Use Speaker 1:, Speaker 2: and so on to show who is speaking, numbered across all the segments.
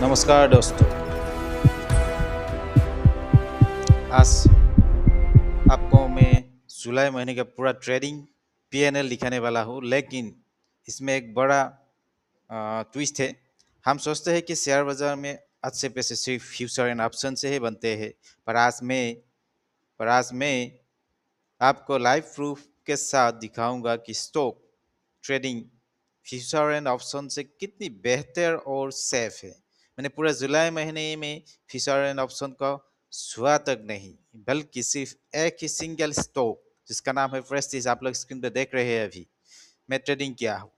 Speaker 1: नमस्कार दोस्तों। आज आपको मैं जुलाई महीने का पूरा ट्रेडिंग पीएनएल दिखाने वाला हूँ, लेकिन इसमें एक बड़ा ट्विस्ट है। हम सोचते हैं कि शेयर बाजार में अच्छे पैसे सिर्फ फ्यूचर एंड ऑप्शन से ही बनते हैं, पर आज मैं आपको लाइव प्रूफ के साथ दिखाऊंगा कि stock trading future and option से कितनी बेहतर और सेफ है। मैंने पूरा जुलाई महीने में फ्यूचर एंड ऑप्शन का छुआ तक नहीं, बल्कि सिर्फ एक ही सिंगल स्टॉक जिसका नाम है प्रेस्टीज, आप लोग स्क्रीन पे देख रहे हैं अभी, मैं ट्रेडिंग किया हूँ।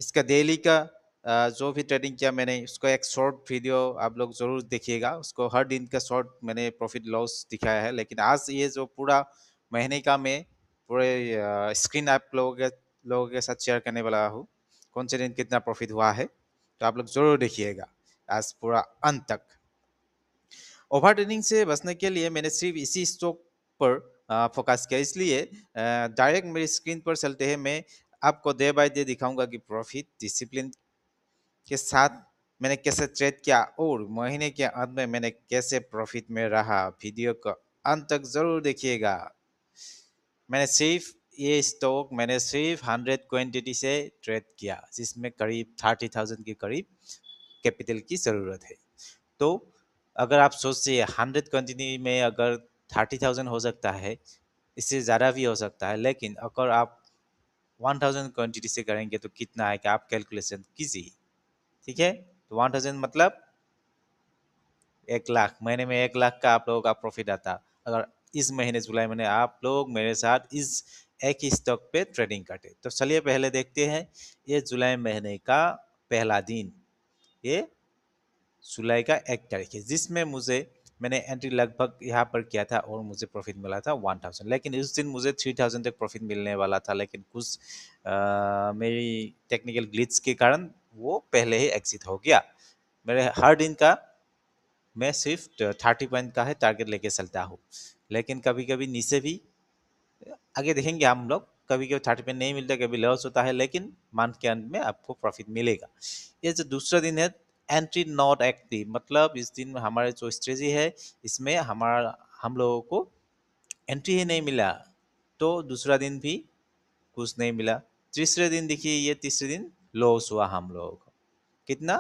Speaker 1: इसका डेली का जो भी ट्रेडिंग किया मैंने, उसका एक शॉर्ट वीडियो आप लोग जरूर देखिएगा। उसको हर दिन का शॉर्ट मैंने प्रॉफिट लॉस दिखाया है, लेकिन आज ये जो पूरा महीने का मैं पूरे स्क्रीन आप लोगों के साथ शेयर करने वाला हूँ। कौन से दिन कितना प्रॉफिट हुआ है, तो आप लोग जरूर देखिएगा आज पूरा अंत तक। ओवर ट्रेडिंग से बचने के लिए मैंने सिर्फ इसी स्टॉक पर फोकस किया, इसलिए डायरेक्ट मेरी स्क्रीन पर चलते हैं। मैं आपको डे बाय डे दिखाऊंगा कि प्रॉफिट डिसिप्लिन के साथ मैंने कैसे ट्रेड किया और महीने के अंत में मैंने कैसे प्रॉफिट में रहा। वीडियो को अंत तक जरूर देखिएगा। मैंने सिर्फ 100 क्वांटिटी से ट्रेड किया, जिसमें करीब 30,000 के करीब कैपिटल की ज़रूरत है। तो अगर आप सोचिए 100 क्वांटिटी में अगर 30,000 हो सकता है, इससे ज़्यादा भी हो सकता है, लेकिन अगर आप 1000 क्वांटिटी से करेंगे तो कितना है कि आप कैलकुलेशन कीजिए। ठीक है, तो 1000 मतलब 1 लाख, महीने में 1 लाख का आप लोगों का प्रॉफिट आता। अगर इस महीने जुलाई महीने आप लोग मेरे साथ इस एक ही स्टॉक पे ट्रेडिंग करते, तो चलिए पहले देखते हैं ये जुलाई महीने का पहला दिन। ये जुलाई का 1 तारीख है, जिसमें मैंने एंट्री लगभग यहाँ पर किया था और मुझे प्रॉफिट मिला था 1000, लेकिन उस दिन मुझे 3000 तक प्रॉफिट मिलने वाला था, लेकिन कुछ मेरी टेक्निकल ग्लिच के कारण वो पहले ही एग्जिट हो गया। मेरे हर दिन का मैं सिर्फ 30 पॉइंट का है टारगेट लेके चलता हूँ, लेकिन कभी कभी नीचे भी आगे देखेंगे हम लोग, कभी कभी 30 पॉइंट नहीं मिलता, कभी लॉस होता है, लेकिन मंथ के अंत में आपको प्रॉफिट मिलेगा। ये जो दूसरा दिन है, एंट्री नॉट एक्टिव, मतलब इस दिन हमारे जो स्ट्रेटजी है, इसमें हम लोगों को एंट्री ही नहीं मिला, तो दूसरा दिन भी कुछ नहीं मिला। तीसरे दिन देखिए, ये तीसरे दिन लॉस हुआ हम लोगों को। कितना?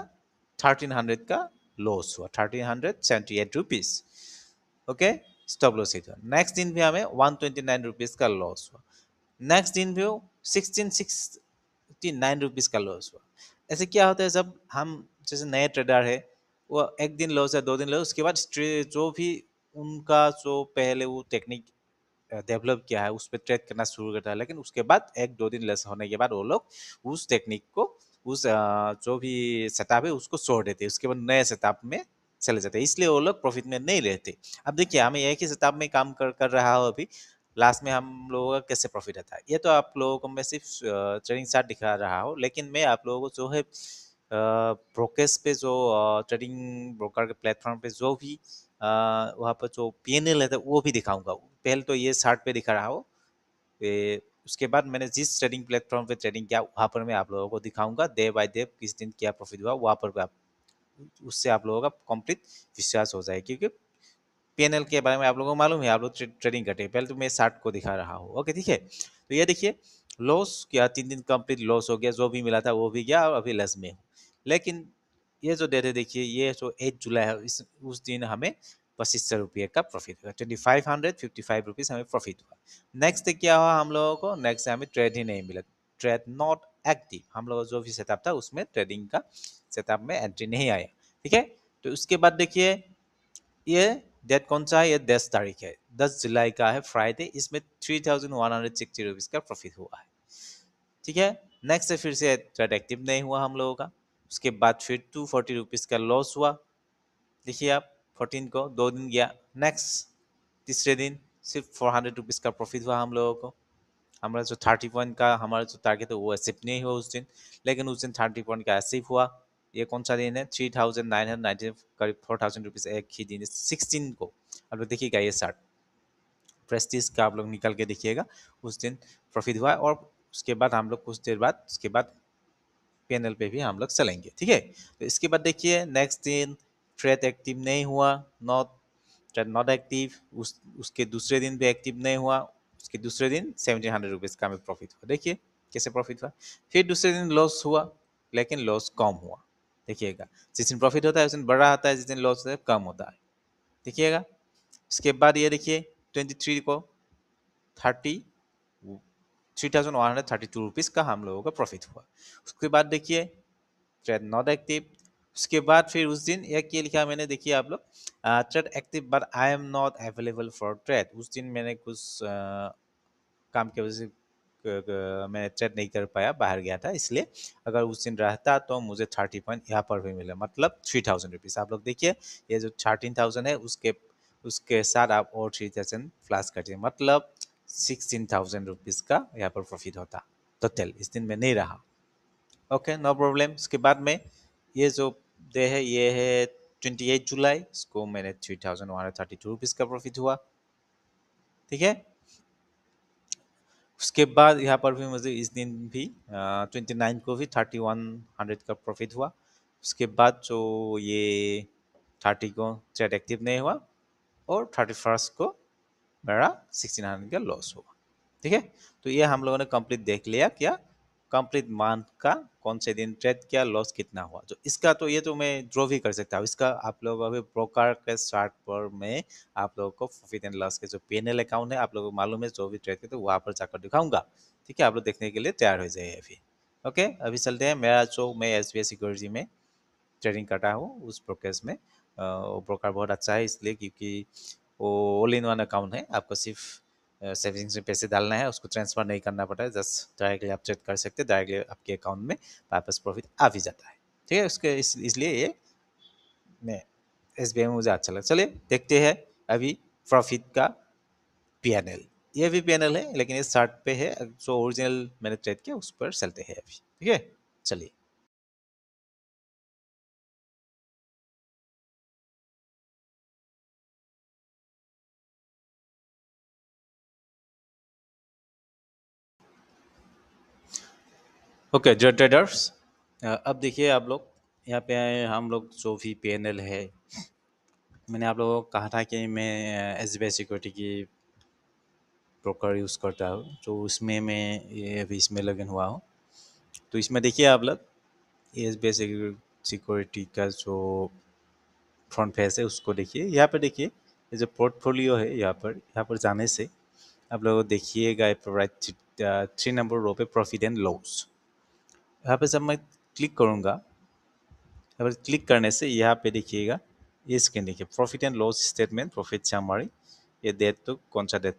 Speaker 1: 1300 का लॉस हुआ, 1378 rupees. Okay, stop loss hit हुआ। नेक्स्ट दिन भी हमें 129 रुपीज का लॉस हुआ। नेक्स्ट दिन भी 1669 रुपीज का लॉस हुआ। ऐसे क्या होता है, जब हम जैसे नए ट्रेडर है, वो एक दिन लॉस है, 2 दिन लॉस, उसके बाद जो भी उनका जो पहले वो टेक्निक डेवलप किया है उस पर ट्रेड करना शुरू करता है, लेकिन उसके बाद 1-2 दिन लेस होने के बाद वो लोग उस टेक्निक को, उस जो भी सेटअप है उसको छोड़ देते हैं, उसके बाद नए सेटअप में चले जाते हैं, इसलिए वो लोग प्रॉफिट में नहीं रहते। अब देखिए, हमें एक ही सेटअप में काम कर रहा हो अभी, लास्ट में हम लोगों का कैसे प्रॉफिट आता है, ये तो आप लोगों को मैं सिर्फ ट्रेडिंग चार्ट दिखा रहा हूँ, लेकिन मैं आप लोगों को जो है ब्रोकेज पे, जो ट्रेडिंग ब्रोकर के प्लेटफॉर्म पे जो भी वहाँ पर जो पीएनएल है वो भी दिखाऊंगा। पहले तो ये चार्ट पे दिखा रहा हूँ, उसके बाद मैंने जिस ट्रेडिंग प्लेटफॉर्म पे ट्रेडिंग किया वहाँ पर मैं आप लोगों को दिखाऊंगा डे बाय डे किस दिन क्या प्रॉफिट हुआ, वहाँ पर भी आप, उससे आप लोगों का कंप्लीट विश्वास हो जाए, क्योंकि पीएनएल के बारे में आप लोगों को मालूम है, आप लोग ट्रेडिंग करते हैं। पहले तो मैं चार्ट को दिखा रहा हूँ। ओके, ठीक है, तो ये देखिए, लॉस किया, 3 दिन कंप्लीट लॉस हो गया, जो भी मिला था वो भी गया और अभी लस में हूँ। लेकिन ये जो डेट है देखिए, ये जो 8 जुलाई है, उस दिन हमें 2500 रुपये का प्रॉफिट हुआ, 2555 रुपीज हमें प्रॉफिट हुआ। नेक्स्ट डे क्या हुआ हम लोगों को? नेक्स्ट डे हमें ट्रेड ही नहीं मिला, ट्रेड नॉट एक्टिव, हम लोग जो भी सेटअप था उसमें ट्रेडिंग का सेटअप में एंट्री नहीं आया। ठीक है, तो उसके बाद देखिए, ये डेट कौन सा है? ये 10 तारीख है, 10 जुलाई का है, फ्राइडे। इसमें 3160 रुपीज का प्रॉफिट हुआ है। ठीक है, नेक्स्ट से फिर से ट्रेड एक्टिव नहीं हुआ हम लोगों का। उसके बाद फिर 240 रुपीज का लॉस हुआ। देखिए आप, 14 को 2 दिन गया। नेक्स्ट तीसरे दिन सिर्फ 400 रुपीज का प्रॉफिट हुआ हम लोगों को। हमारा जो 30 पॉइंट का हमारा जो टारगेट है वो अचीव नहीं हुआ उस दिन, लेकिन उस दिन 30 पॉइंट का अचीव हुआ। ये कौन सा दिन है? 3990, करीब 4000 रुपीज एक ही दिन, 16 को। अब लोग देखिएगा, ये चार्ट प्रेस्टीज का आप लोग निकल के देखिएगा, उस दिन प्रॉफिट हुआ। और उसके बाद हम लोग कुछ देर बाद उसके बाद पीएनएल पे भी हम लोग चलेंगे, ठीक है। तो इसके बाद देखिए नेक्स्ट दिन ट्रेड एक्टिव नहीं हुआ, नॉट ट्रेड नॉट एक्टिव, उसके दूसरे दिन भी एक्टिव नहीं हुआ, उसके दूसरे दिन 1700 रुपीज़ का हमें प्रॉफिट हुआ। देखिए कैसे प्रॉफिट हुआ। फिर दूसरे दिन लॉस हुआ, लेकिन लॉस कम हुआ। देखिएगा जिस दिन प्रॉफिट होता है उस दिन बड़ा आता है, जिस दिन लॉस होता है कम होता है। देखिएगा उसके बाद ये देखिए 23 को 3,132 रुपीज़ का हम लोगों का प्रॉफिट हुआ। उसके बाद देखिए ट्रेड नॉट एक्टिव, उसके बाद फिर उस दिन एक ये लिखा मैंने, देखिए आप लोग, trade active but I am not available for trade. उस दिन मैंने कुछ काम की वजह से मैं ट्रेड नहीं कर पाया, बाहर गया था, इसलिए अगर उस दिन रहता तो मुझे 30 पॉइंट यहाँ पर भी मिला, मतलब 3,000 रुपीज़। आप लोग देखिए ये जो 13,000 है उसके उसके साथ आप और 3,000 प्लस करिए, मतलब 16,000 रुपीज़ का यहाँ पर प्रॉफिट होता टोटल। इस दिन में नहीं रहा। Okay no problem. उसके बाद में ये जो डे है ये है 28 जुलाई, इसको मैंने 3,132 रुपीज़ का प्रॉफिट हुआ, ठीक है। उसके बाद यहाँ पर भी मुझे इस दिन भी 29 को भी 3,100 का प्रॉफिट हुआ। उसके बाद जो ये 30 को ट्रेड एक्टिव नहीं हुआ, और 31 को मेरा 1,600 का लॉस हुआ, ठीक है। तो ये हम लोगों ने कंप्लीट देख लिया क्या, कंप्लीट मंथ का कौन से दिन ट्रेड किया, लॉस कितना हुआ। तो इसका तो ये तो मैं ड्रॉ भी कर सकता हूँ, इसका आप लोग अभी ब्रोकर के चार्ट पर मैं आप लोगों को प्रॉफिट एंड लॉस के जो पीएनएल अकाउंट है आप लोगों को मालूम है, जो भी ट्रेड करते हैं वहाँ पर जाकर दिखाऊंगा, ठीक है। आप लोग देखने के लिए तैयार हो जाइए अभी। ओके अभी चलते हैं। मेरा जो मैं एसबीआई सिक्योरिटी में ट्रेडिंग करता हूँ उस ब्रोकरेज में, वो ब्रोकर बहुत अच्छा है, इसलिए क्योंकि वो ऑल इन वन अकाउंट है। आपको सिर्फ सेविंग्स में पैसे डालना है, उसको ट्रांसफर नहीं करना पड़ता है, जस्ट डायरेक्टली आप ट्रेड कर सकते हैं, डायरेक्टली आपके अकाउंट में वापस प्रॉफिट आ भी जाता है, ठीक है। उसके इसलिए ये मैं एसबीआई में मुझे अच्छा लगा। चलिए देखते हैं अभी प्रॉफिट का पीएनएल। ये भी पीएनएल है लेकिन ये चार्ट पे है, जो ओरिजिनल मैंने ट्रेड किया उस पर चलते हैं अभी, ठीक है। चलिए ओके डियर ट्रेडर्स, अब देखिए आप लोग यहाँ पे आए, हम लोग जो भी पीएनएल है, मैंने आप लोगों को कहा था कि मैं एसबीआई सिक्योरिटी की ब्रोकर यूज़ करता हूँ, तो उसमें मैं ये अभी इसमें लॉगिन हुआ हूँ। तो इसमें देखिए आप लोग एसबीआई सिक्योरिटी का जो फ्रंट पेज है उसको देखिए। यहाँ पर देखिए ये जो पोर्टफोलियो है, यहाँ पर जाने से आप लोग देखिएगा राइट 3 नंबर रो पे प्रॉफिट एंड लॉस। यहाँ पे जब मैं क्लिक करूँगा, यहाँ पर क्लिक करने से यहाँ पे देखिएगा ये स्क्रीन देखिए, profit and loss statement, profit summary. ये डेट तो कौन सा डेट,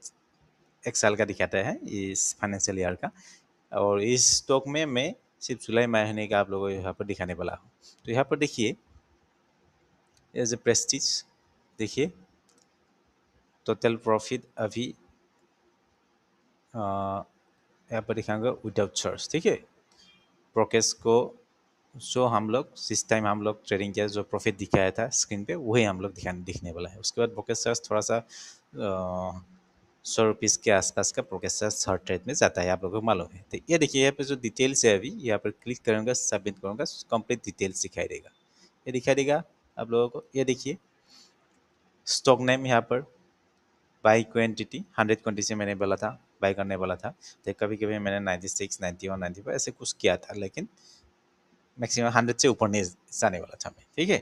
Speaker 1: एक साल का दिखाता है इस फाइनेंशियल ईयर का। और इस स्टॉक में मैं सिर्फ जुलाई महीने का आप लोगों को यहाँ पर दिखाने वाला हूँ। तो यहाँ पर देखिए एज ए प्रेस्टीज, देखिए टोटल प्रॉफिट अभी यहाँ पर दिखाऊंगा विदाउट चार्ज, ठीक है। ब्रोकेज को जो हम लोग जिस टाइम हम लोग ट्रेडिंग किया जो प्रॉफिट दिखाया था स्क्रीन पे वही हम लोग दिखने वाला है। उसके बाद ब्रोकेज चार्ज थोड़ा सा 100 रुपीज़ के आसपास का ब्रोकेज चार्ज हर ट्रेड में जाता है, आप लोगों को मालूम है। तो ये देखिए यहाँ पे जो डिटेल्स है, अभी यहाँ पर क्लिक करूँगा, सबमिट करूँगा, कंप्लीट डिटेल्स दिखाई देगा। ये दिखाई देगा आप लोगों को। ये देखिए स्टॉक नेम यहाँ पर बाई क्वान्टिटी 100 क्वान्टिटी मैंने बोला था, बाई करने वाला था। तो कभी कभी मैंने 96, 91, 95 ऐसे कुछ किया था, लेकिन मैक्सिमम 100 से ऊपर नहीं जाने वाला था मैं, ठीक है।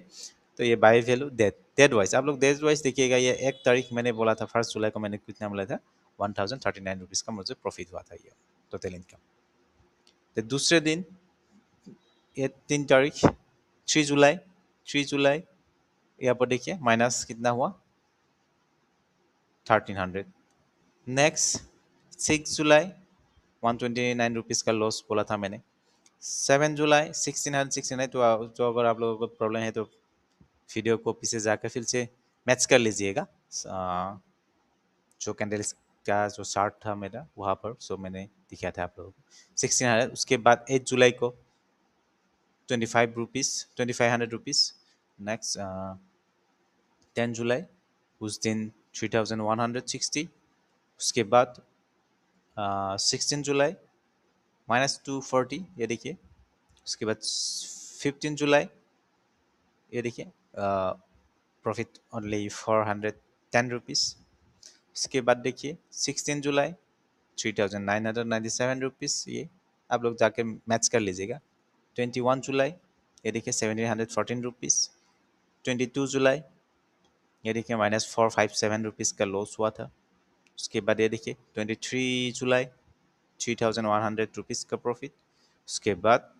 Speaker 1: तो ये by value date date wise आप लोग डेट वाइज देखिएगा। ये 1 तारीख मैंने बोला था, 1 जुलाई को मैंने कितना बोला था, 1,039 रुपीज़ का मुझे प्रॉफिट हुआ था, ये टोटल इनकम। तो दूसरे दिन ये 3 तारीख 3 जुलाई, 3 जुलाई यहाँ पर देखिए माइनस कितना हुआ, 1,300। नेक्स्ट 6 जुलाई 129 रुपीज़ का लॉस बोला था मैंने। 7 जुलाई 1,669। तो अगर आप लोगों को प्रॉब्लम है तो वीडियो को पीछे जाकर फिर से मैच कर लीजिएगा। जो कैंडल्स का जो चार्ट था मेरा वहाँ पर, सो मैंने दिखाया था आप लोगों को 1,600। उसके बाद 8 जुलाई को 25 रुपीज़, 2,500 रुपीज़। नेक्स्ट 10 जुलाई, उस दिन 3,160। उसके बाद 16 जुलाई -240, ये देखिए उसके बाद 15 जुलाई, ये देखिए प्रॉफिट ओनली 410 रुपीज़। उसके बाद देखिए 16 जुलाई 3997 रुपीज़, ये आप लोग जाके मैच कर लीजिएगा। 21 जुलाई, ये देखिए 1714 रुपीज़। 22 जुलाई, ये देखिए -457 रुपीज़ का लॉस हुआ था। उसके बाद ये देखिए 23 जुलाई 3100 रुपीज़ का प्रॉफिट। उसके बाद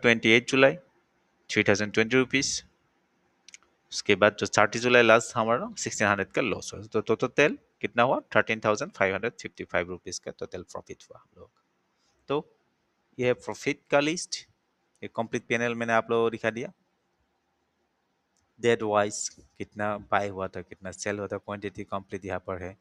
Speaker 1: 28 जुलाई 3020 रुपीज़। उसके बाद जो 30 जुलाई लास्ट हमारा 1600 का लॉस हुआ, तो टोटल कितना हुआ 13,555 रुपीज़ का टोटल प्रॉफिट हुआ हम लोग। तो ये है प्रॉफिट का लिस्ट, ये कंप्लीट पैनल मैंने आप लोगों को दिखा दिया। डेट वाइज कितना बाय हुआ था, कितना सेल हुआ था, क्वांटिटी कंप्लीट यहाँ पर है।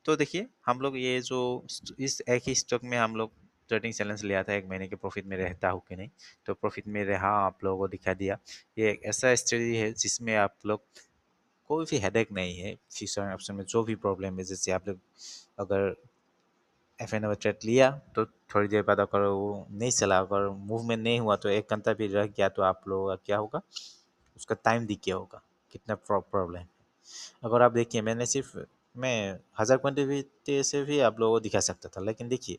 Speaker 1: तो देखिए हम लोग ये जो इस एक ही स्टॉक में हम लोग ट्रेडिंग चैलेंज लिया था, 1 महीने के प्रॉफिट में रहता हो कि नहीं, तो प्रॉफिट में रहा, आप लोगों को दिखा दिया। ये एक ऐसा स्ट्रेटजी है जिसमें आप लोग कोई भी हेडेक नहीं है। फ्यूचर ऑप्शन में जो भी प्रॉब्लम है, जैसे आप लोग अगर FNO ट्रेड लिया तो थोड़ी देर बाद अगर वो नहीं चला, अगर मूवमेंट नहीं हुआ, तो 1 घंटा भी रह गया, तो आप लोगों का क्या होगा, उसका टाइम दिख गया होगा कितना प्रॉब्लम है। अगर आप देखिए मैंने सिर्फ मैं 1000 क्वान्टिटी से भी आप लोगों को दिखा सकता था, लेकिन देखिए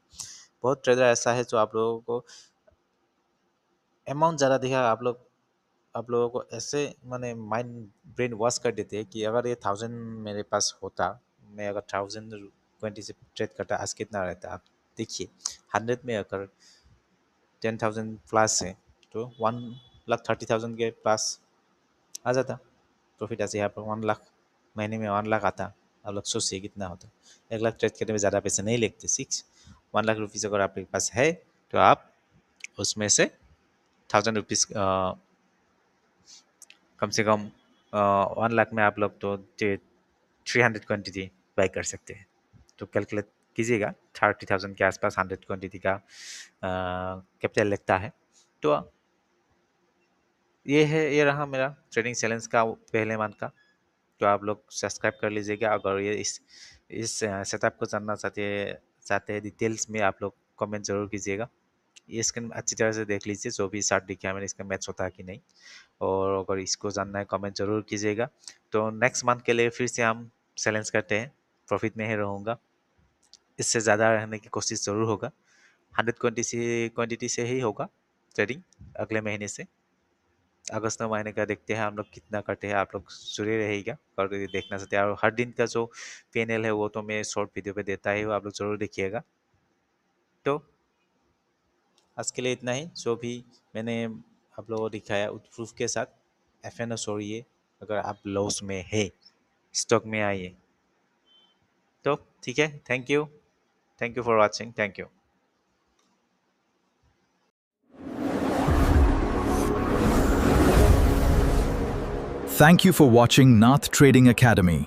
Speaker 1: बहुत ट्रेडर ऐसा है जो आप लोगों को अमाउंट ज़्यादा दिखा, आप लोगों को ऐसे माने माइंड ब्रेन वॉश कर देते हैं कि अगर ये 1000 मेरे पास होता, मैं अगर 1000 क्वान्टिटी से ट्रेड करता, आज कितना रहता। आप देखिए 100 में अगर 10,000 प्लस है, तो 1,30,000 के पास आ जाता प्रॉफिट। ऐसे यहाँ पर 1 लाख, महीने में 1 लाख आता। आप लोग सोचिए कितना होता। 1 लाख ट्रेड करने में ज़्यादा पैसे नहीं लगते। 1 लाख रुपीज़ अगर आपके पास है, तो आप उसमें से 1,000 रुपीज़ कम से कम 1 लाख में आप लोग तो 300 क्वान्टिटी बाई कर सकते हैं। तो कैलकुलेट कीजिएगा, 30,000 के आसपास 100 क्वान्टिटी का कैपिटल लगता है। तो ये रहा मेरा ट्रेडिंग चैलेंज का पहले मंथ का। तो आप लोग सब्सक्राइब कर लीजिएगा। अगर ये इस सेटअप को जानना चाहते हैं डिटेल्स में, आप लोग कमेंट जरूर कीजिएगा। ये स्क्रीन अच्छी तरह से देख लीजिए, जो भी चार्ट दिखा है मैंने, इसका मैच होता है कि नहीं। और अगर इसको जानना है कमेंट जरूर कीजिएगा। तो नेक्स्ट मंथ के लिए फिर से हम चैलेंज करते हैं, प्रॉफिट में ही रहूँगा, इससे ज़्यादा रहने की कोशिश ज़रूर होगा। 100 क्वान्टिटी से ही होगा ट्रेडिंग अगले महीने से। अगस्त महीने का देखते हैं हम लोग कितना करते हैं। आप लोग जुड़े रहेगा और देखना चाहते हैं। और हर दिन का जो PNL है वो तो मैं शॉर्ट वीडियो पे देता ही हूँ, आप लोग जरूर देखिएगा। तो आज के लिए इतना ही। जो भी मैंने आप लोगों को दिखाया प्रूफ के साथ, FNO छोड़िए, अगर आप लॉस में है स्टॉक में आइए। तो ठीक है, thank you for watching, thank you.
Speaker 2: Thank you for watching Nath Trading Academy.